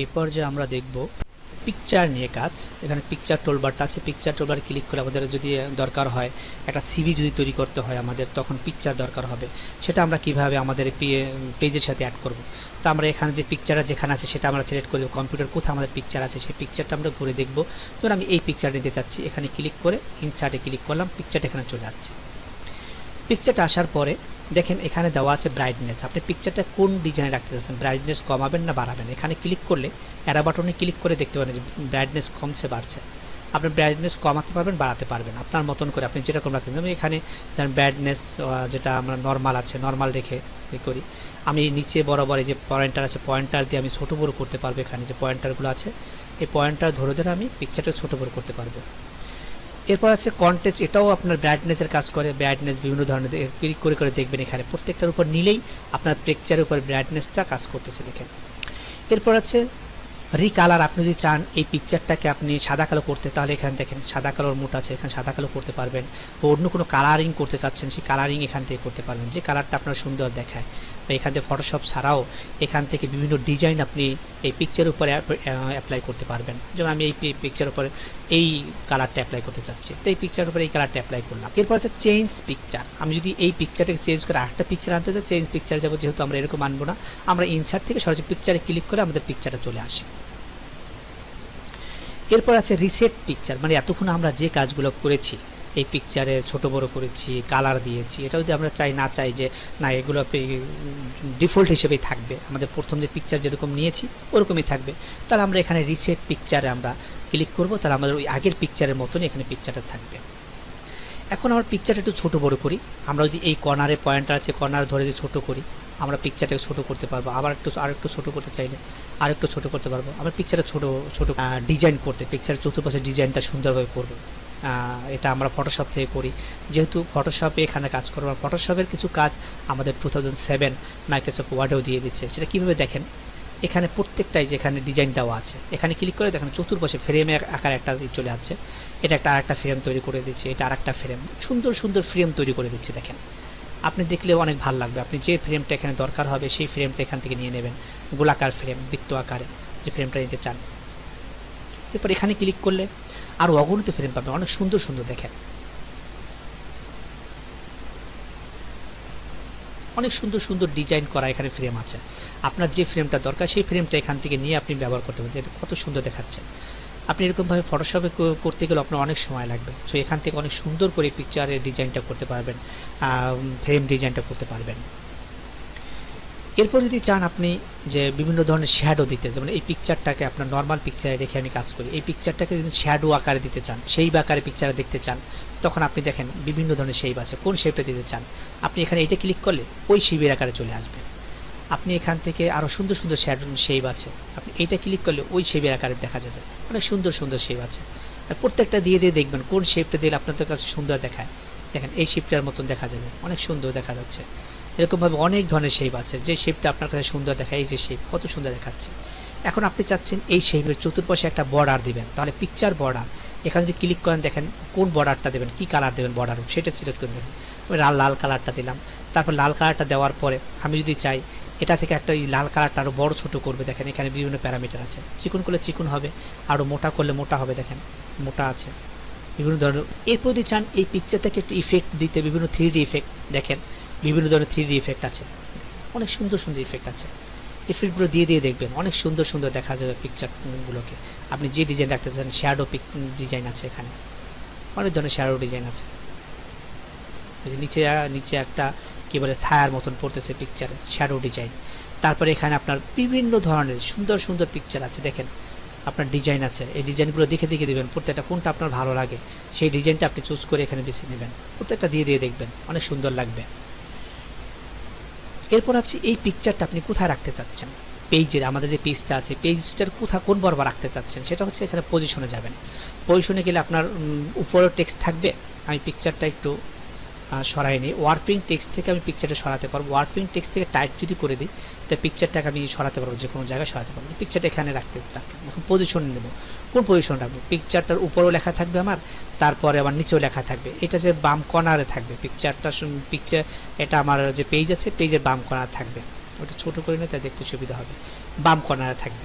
এই পর্যায়ে আমরা দেখব পিকচার নিয়ে কাজ। এখানে পিকচার টুলবারটা আছে, পিকচার টুলবার ক্লিক করে আমাদের যদি দরকার হয় একটা সিভি যদি তৈরি করতে হয় আমাদের, তখন পিকচার দরকার হবে। সেটা আমরা কিভাবে আমাদের পেজের সাথে অ্যাড করব। তো আমরা এখানে যে পিকচারটা যেখানে আছে সেটা আমরা সিলেক্ট করে কম্পিউটার কোথায় আমাদের পিকচার আছে সেই পিকচারটা আমরা ঘুরে দেখব। ধরুন আমি এই পিকচার নিতে চাচ্ছি, এখানে ক্লিক করে ইনসার্টে ক্লিক করলাম, পিকচারটা এখানে চলে আসছে। পিকচারটা আসার পরে দেখেন এখানে দেওয়া আছে ব্রাইটনেস। আপনি পিকচারটা কোন ডিজাইনে রাখতে চাচ্ছেন, ব্রাইটনেস কমাবেন না বাড়াবেন। এখানে ক্লিক করলে অ্যারো বাটনে ক্লিক করে দেখতে পারেন যে ব্রাইটনেস কমছে বাড়ছে। আপনি ব্রাইটনেস কমাতে পারবেন বাড়াতে পারবেন আপনার মতন করে, আপনি যেরকম রাখতে চান। আমি এখানে ব্রাইটনেস যেটা আমরা নর্মাল আছে নর্মাল রেখে করি। আমি নিচে বরাবর এই যে পয়েন্টার আছে পয়েন্টার দিয়ে আমি ছোটো বড়ো করতে পারবো। এখানে যে পয়েন্টারগুলো আছে এই পয়েন্টার ধরে ধরে আমি পিকচারটা ছোটো বড়ো করতে পারবো। এরপর আছে কন্টেস্ট, এটাও আপনার ব্রাইটনেসের কাজ করে। ব্রাইটনেস বিভিন্ন ধরনের ক্লিক করে করে দেখবেন এখানে প্রত্যেকটার উপর নিলেই আপনার পিকচারের উপর ব্রাইটনেসটা কাজ করতেছে দেখেন। এরপর আছে রিকালার। আপনি যদি চান এই পিকচারটাকে আপনি সাদা কালো করতে, তাহলে এখানে দেখেন সাদা কালোর মোড আছে, এখানে সাদা কালো করতে পারবেন। বা অন্য কোনো কালারিং করতে চাচ্ছেন সেই কালারিং এখান থেকে করতে পারবেন, যে কালারটা আপনার সুন্দর দেখায়। বা এখান থেকে ফটোশপ ছাড়াও এখান থেকে বিভিন্ন ডিজাইন আপনি এই পিকচারের উপরে অ্যাপ্লাই করতে পারবেন। যেমন আমি এই পিকচারের উপরে এই কালারটা অ্যাপ্লাই করতে চাচ্ছি, তো এই পিকচারের উপরে এই কালারটা অ্যাপ্লাই করলাম। এরপর আছে চেঞ্জ পিকচার। আমি যদি এই পিকচারটাকে চেঞ্জ করে আরেকটা পিকচার আনতে চাই, চেঞ্জ পিকচার যাবো, যেহেতু আমরা এরকম আনবো না, আমরা ইনসার্ট থেকে সরাসরি পিকচারে ক্লিক করে আমাদের পিকচারটা চলে আসে। এরপর আছে রিসেট পিকচার, মানে এতক্ষণ আমরা যে কাজগুলো করেছি এই পিকচারে ছোট বড় করেছি, কালার দিয়েছি, এটা যদি আমরা চাই না চাই যে না এগুলো ডিফল্ট হিসেবেই থাকবে, আমাদের প্রথম যে পিকচার যেরকম নিয়েছি ওরকমই থাকবে, তাহলে আমরা এখানে রিসেট পিকচারে আমরা ক্লিক করব, তাহলে আমাদের ওই আগের পিকচারের মতনই এখানে পিকচারটা থাকবে। এখন আমার পিকচারটা একটু ছোট বড় করি। আমরা যদি এই কর্নারে পয়েন্টার আছে কর্নার ধরে যদি ছোট করি, আমরা পিকচারটাকে ছোট করতে পারবো। আবার আরেকটু ছোট করতে চাইলে আরেকটু ছোট করতে পারবো। আমরা পিকচারটা ছোট ছোট ডিজাইন করতে, পিকচারের চতুর্পাশে ডিজাইনটা সুন্দরভাবে করবো। এটা আমরা ফটোশপ থেকে করি, যেহেতু ফটোশপে এখানে কাজ করবো। ফটোশপের কিছু কাজ আমাদের 2007 মাইক্রোসফট ওয়ার্ডেও দিয়ে দিচ্ছে। সেটা কীভাবে দেখেন, এখানে প্রত্যেকটাই যেখানে ডিজাইন দেওয়া আছে এখানে ক্লিক করে দেখেন চতুর্পাশে ফ্রেমের আকার একটা চলে যাচ্ছে। এটা একটা আরেকটা ফ্রেম তৈরি করে দিচ্ছে, এটা আরেকটা ফ্রেম, সুন্দর সুন্দর ফ্রেম তৈরি করে দিচ্ছে দেখেন। আপনি দেখলেও অনেক ভালো লাগবে। আপনি যে ফ্রেমটা এখানে দরকার হবে সেই ফ্রেমটা এখান থেকে নিয়ে নেবেন, গোলাকার ফ্রেম, বৃত্ত আকারে যে ফ্রেমটা নিতে চান। এরপর এখানে ক্লিক করলে আরও অগণিত ফ্রেম পাবেন, অনেক সুন্দর সুন্দর দেখেন, অনেক সুন্দর সুন্দর ডিজাইন করা এখানে ফ্রেম আছে। আপনার যে ফ্রেমটা দরকার সেই ফ্রেমটা এখান থেকে নিয়ে আপনি ব্যবহার করতে পারেন। যেটা কত সুন্দর দেখাচ্ছে। আপনি এরকমভাবে ফটোশপে করতে গেলে আপনার অনেক সময় লাগবে, সো এখান থেকে অনেক সুন্দর করে পিকচারের ডিজাইনটা করতে পারবেন, ফ্রেম ডিজাইনটা করতে পারবেন। এরপর যদি চান আপনি যে বিভিন্ন ধরনের শ্যাডো দিতে, যেমন এই পিকচারটাকে আপনার নর্মাল পিকচারে রেখে আমি কাজ করি, এই পিকচারটাকে যদি শ্যাডো আকারে দিতে চান, সেই আকারে পিকচারে দেখতে চান, তখন আপনি দেখেন বিভিন্ন ধরনের শেপ আছে, কোন শেপটা দিতে চান আপনি এখানে এটা ক্লিক করলে ওই শেপের আকারে চলে আসবে। আপনি এখান থেকে আরও সুন্দর সুন্দর শেপ আছে, আপনি এইটা ক্লিক করলে ওই শেপের আকারে দেখা যাবে, অনেক সুন্দর সুন্দর শেপ আছে। আর প্রত্যেকটা দিয়ে দিয়ে দেখবেন কোন শেপটা দিলে আপনাদের কাছে সুন্দর দেখায়। দেখেন এই শেপটার মতন দেখা যাবে, অনেক সুন্দর দেখা যাচ্ছে। এরকমভাবে অনেক ধরনের শেপ আছে, যে শেপটা আপনার কাছে সুন্দর দেখায়, এই যে শেপ কত সুন্দর দেখাচ্ছে। এখন আপনি চাচ্ছেন এই শেপের চতুর্পাশে একটা বর্ডার দিবেন, তাহলে পিকচার বর্ডার এখানে যদি ক্লিক করেন দেখেন কোন বর্ডারটা দেবেন, কী কালার দেবেন বর্ডার সেটা সিলেক্ট করে দেবেন। আমি লাল কালারটা দিলাম। তারপর লাল কালারটা দেওয়ার পরে আমি যদি চাই এটা থেকে একটা এই লাল কালারটা আরও বড় ছোটো করবে, দেখেন এখানে বিভিন্ন প্যারামিটার আছে। চিকন করলে চিকন হবে, আরও মোটা করলে মোটা হবে, দেখেন মোটা আছে বিভিন্ন ধরনের। এরপর যদি চান এই পিকচার থেকে একটু ইফেক্ট দিতে, বিভিন্ন 3D ইফেক্ট দেখেন, বিভিন্ন ধরনের 3D ইফেক্ট আছে, অনেক সুন্দর সুন্দর ইফেক্ট আছে। ইফেক্টগুলো দিয়ে দিয়ে দেখবেন অনেক সুন্দর সুন্দর দেখা যাবে পিকচারগুলোকে। আপনি যে ডিজাইন রাখতে চান, শ্যাডো ডিজাইন আছে, এখানে অনেক ধরনের শ্যাডো ডিজাইন আছে। নিচে নিচে একটা কী বলে ছায়ার মতন পড়তেছে পিকচারে, শ্যাডো ডিজাইন। তারপরে এখানে আপনার বিভিন্ন ধরনের সুন্দর সুন্দর পিকচার আছে, দেখেন আপনার ডিজাইন আছে। এই ডিজাইনগুলো দেখে দেখে দেবেন প্রত্যেকটা কোনটা আপনার ভালো লাগে, সেই ডিজাইনটা আপনি চুজ করে এখানে বেছে নেবেন, প্রত্যেকটা দিয়ে দিয়ে দেখবেন অনেক সুন্দর লাগবে। এরপর আছে এই পিকচারটা আপনি কোথায় রাখতে চাচ্ছেন, পেজের আমাদের যে পেজটা আছে পেজটার কোন বরাবর রাখতে চাচ্ছেন, সেটা হচ্ছে এখানে পজিশনে যাবেন। পজিশনে গেলে আপনার উপরেও টেক্সট থাকবে। আমি পিকচারটা একটু সরাই নিই, ওয়ার্পিং টেক্সট থেকে আমি পিকচারটা সরাতে পারবো। ওয়ার্পিং টেক্সট থেকে টাইপ যদি করে দিই তাই পিকচারটাকে আমি সরাতে পারবো, যে কোনো জায়গায় সরাতে পারবো। পিকচারটা এখানে রাখতে এখন পজিশন নেব, কোন পজিশন রাখবো, পিকচারটার উপরেও লেখা থাকবে আমার, তারপরে আমার নিচেও লেখা থাকবে। এটা যে বাম কর্নারে থাকবে পিকচার, এটা আমার যে পেজ আছে পেজের বাম কর্নারে থাকবে। ওটা ছোটো করে নিয়ে তাই দেখতে সুবিধা হবে, বাম কর্নারে থাকবে।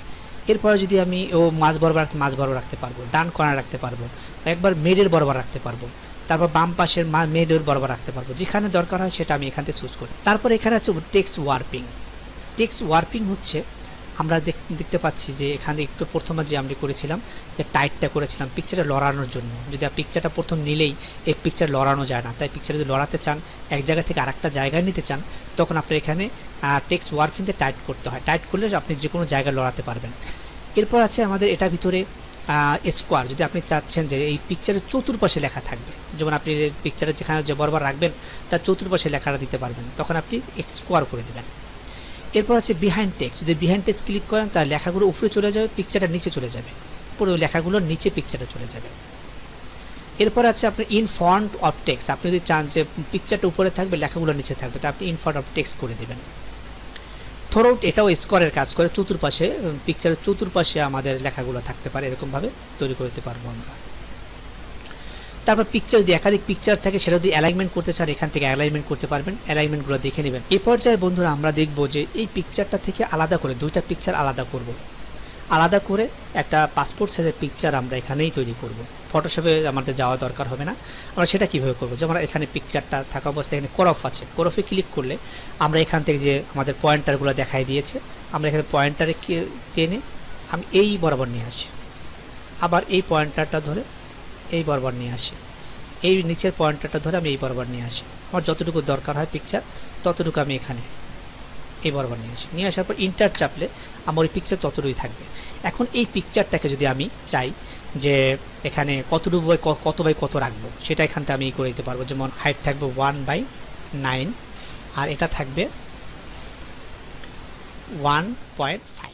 এরপরে যদি আমি ও মাঝ বরাবর রাখতে মাঝ বরাবর রাখতে পারবো, ডান কর্নার রাখতে পারবো, একবার মিডল বরাবর রাখতে পারবো, তারপর বাম পাশের মিডল বরাবর রাখতে পারবো, যেখানে দরকার হয় সেটা আমি এখান থেকে চুজ করি। তারপর এখানে আছে টেক্সট ওয়ার্পিং। টেক্সট ওয়ার্পিং হচ্ছে আমরা দেখতে পাচ্ছি যে এখানে একটু প্রথমে যে আমরা করেছিলাম যে টাইটটা করেছিলাম পিকচারটা লড়ানোর জন্য, যদি পিকচারটা প্রথম নিলেই এই পিকচার লড়ানো যায় না, তাই পিকচার যদি লড়াতে চান, এক জায়গা থেকে আরেকটা জায়গায় নিতে চান, তখন আপনি এখানে টেক্সট ওয়ার্পিংতে টাইট করতে হয়। টাইট করলে আপনি যে কোনো জায়গায় লড়াতে পারবেন। এরপর আছে আমাদের এটা ভিতরে স্কোয়ার। যদি আপনি চাচ্ছেন যে এই পিকচারের চতুর্পাশে লেখা থাকবে, যেমন আপনি পিকচারে যেখানে যে বরাবর রাখবেন তার চতুর্পাশে লেখাটা দিতে পারবেন, তখন আপনি স্কোয়ার করে দেবেন। এরপর আছে বিহাইন্ড টেক্সট। যদি বিহাইন্ড টেক্সট ক্লিক করেন তার লেখাগুলো উপরে চলে যাবে, পিকচারটা নিচে চলে যাবে, পুরো লেখাগুলোর নিচে পিকচারটা চলে যাবে। এরপর আছে আপনার ইন ফন্ট অফ টেক্সট। আপনি যদি চান যে পিকচারটা উপরে থাকবে লেখাগুলো নিচে থাকবে, তা আপনি ইন ফন্ট অফ টেক্সট করে দেবেন। থ্রোআউট এটাও স্কোয়ারের কাজ করে, চতুর্পাশে পিকচারের চতুর্পাশে আমাদের লেখাগুলো থাকতে পারে, এরকমভাবে তৈরি করতে পারবো আমরা। তারপর পিকচার যদি একাধিক পিকচার থাকে সেটা যদি অ্যালাইনমেন্ট করতে চান এখান থেকে অ্যালাইনমেন্ট করতে পারবেন, অ্যালাইনমেন্টগুলো দেখে নেবেন। এ পর্যায়ে বন্ধুরা আমরা দেখব যে এই পিকচারটা থেকে আলাদা করে দুইটা পিকচার আলাদা করব, আলাদা করে একটা পাসপোর্ট সাইজের পিকচার আমরা এখানেই তৈরি করব। ফটোশপে আমাদের যাওয়া দরকার হবে না। আমরা সেটা কীভাবে করবো, যেমন এখানে পিকচারটা থাকা অবস্থায় এখানে ক্রপ আছে, ক্রপে ক্লিক করলে আমরা এখান থেকে যে আমাদের পয়েন্টারগুলো দেখাই দিয়েছে, আমরা এখানে পয়েন্টারে টেনে আমি এই বরাবর নিয়ে আসি, আবার এই পয়েন্টারটা ধরে এই বরাবর নিয়ে আসি, এই নিচের পয়েন্টারটা ধরে আমি এই বরাবর নিয়ে আসি। আমার যতটুকু দরকার হয় পিকচার ততটুকু আমি এখানে এই বরাবর নিয়ে আসি। নিয়ে আসার পর ইন্টার চাপলে আমার ওই পিকচার ততটুকুই থাকবে। এখন এই পিকচারটাকে যদি আমি চাই যে এখানে কতটুকু বাই কত রাখবো, সেটা এখান থেকে আমি করে দিতে পারবো। যেমন হাইট থাকবে 1/9 আর এটা থাকবে 1.5।